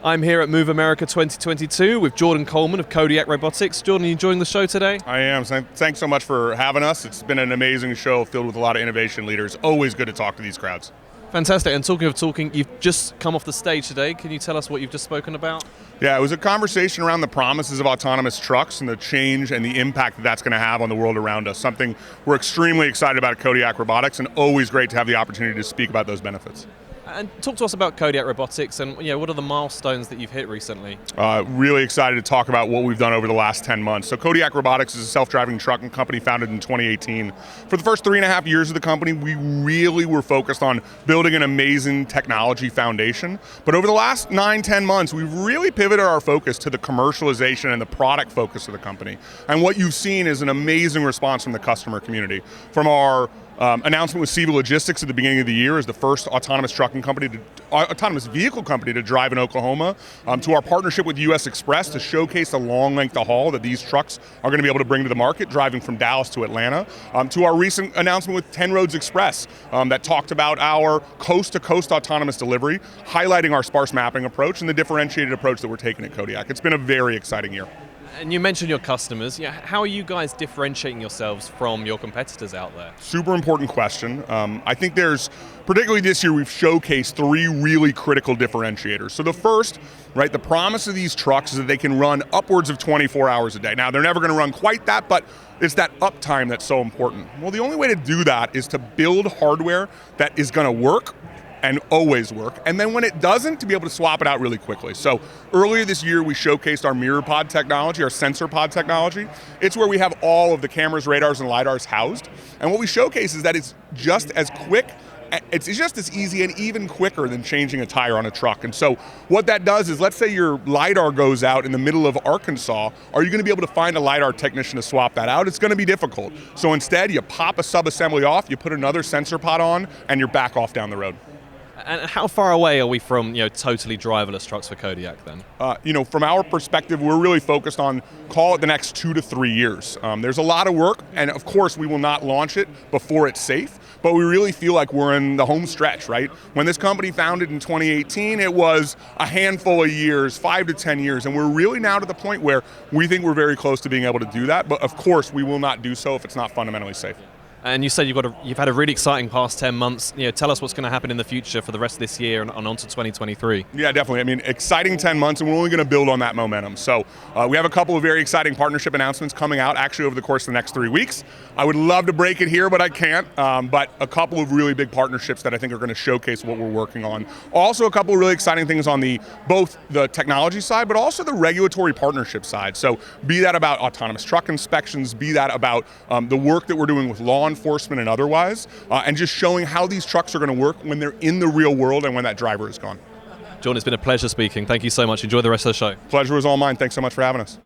I'm here at Move America 2022 with Jordan Coleman of Kodiak Robotics. Jordan, are you enjoying the show today? I am. Thanks so much for having us. It's been an amazing show filled with a lot of innovation leaders. Always good to talk to these crowds. Fantastic. And talking of talking, you've just come off the stage today. Can you tell us what you've just spoken about? Yeah, it was a conversation around the promises of autonomous trucks and the change and the impact that that's going to have on the world around us. Something we're extremely excited about at Kodiak Robotics, and always great to have the opportunity to speak about those benefits. And talk to us about Kodiak Robotics and what are the milestones that you've hit recently? Really excited to talk about what we've done over the last 10 months. So Kodiak Robotics is a self-driving trucking company founded in 2018. For the first 3.5 years of the company, we really were focused on building an amazing technology foundation. But over the last 9-10 months, we've really pivoted our focus to the commercialization and the product focus of the company. And what you've seen is an amazing response from the customer community. From our announcement with Seva Logistics at the beginning of the year as the first autonomous vehicle company to drive in Oklahoma, to our partnership with US Express to showcase the long length of haul that these trucks are going to be able to bring to the market, driving from Dallas to Atlanta, to our recent announcement with 10 Roads Express that talked about our coast-to-coast autonomous delivery, highlighting our sparse mapping approach and the differentiated approach that we're taking at Kodiak. It's been a very exciting year. And you mentioned your customers. How are you guys differentiating yourselves from your competitors out there? Super important question. I think particularly this year, we've showcased 3 really critical differentiators. So the first, the promise of these trucks is that they can run upwards of 24 hours a day. Now, they're never going to run quite that, but it's that uptime that's so important. Well, the only way to do that is to build hardware that is going to work and always work, and then when it doesn't, to be able to swap it out really quickly. So earlier this year, we showcased our mirror pod technology, our sensor pod technology. It's where we have all of the cameras, radars, and LiDARs housed. And what we showcase is that it's just as quick, it's just as easy and even quicker than changing a tire on a truck. And so what that does is, let's say your LiDAR goes out in the middle of Arkansas, are you going to be able to find a LiDAR technician to swap that out? It's going to be difficult. So instead, you pop a sub-assembly off, you put another sensor pod on, and you're back off down the road. And how far away are we from totally driverless trucks for Kodiak then? From our perspective, we're really focused on, call it the next 2 to 3 years. There's a lot of work, and of course we will not launch it before it's safe, but we really feel like we're in the home stretch, right? When this company founded in 2018, it was a handful of years, 5 to 10 years, and we're really now to the point where we think we're very close to being able to do that, but of course we will not do so if it's not fundamentally safe. And you said you've had a really exciting past 10 months. Tell us what's going to happen in the future for the rest of this year and on to 2023. Yeah, definitely. Exciting 10 months, and we're only going to build on that momentum. So we have a couple of very exciting partnership announcements coming out actually over the course of the next 3 weeks. I would love to break it here, but I can't. But a couple of really big partnerships that I think are going to showcase what we're working on. Also, a couple of really exciting things on both the technology side, but also the regulatory partnership side. So be that about autonomous truck inspections, be that about the work that we're doing with law enforcement and otherwise, and just showing how these trucks are going to work when they're in the real world and when that driver is gone. Jordan, it's been a pleasure speaking. Thank you so much. Enjoy the rest of the show. Pleasure was all mine. Thanks so much for having us.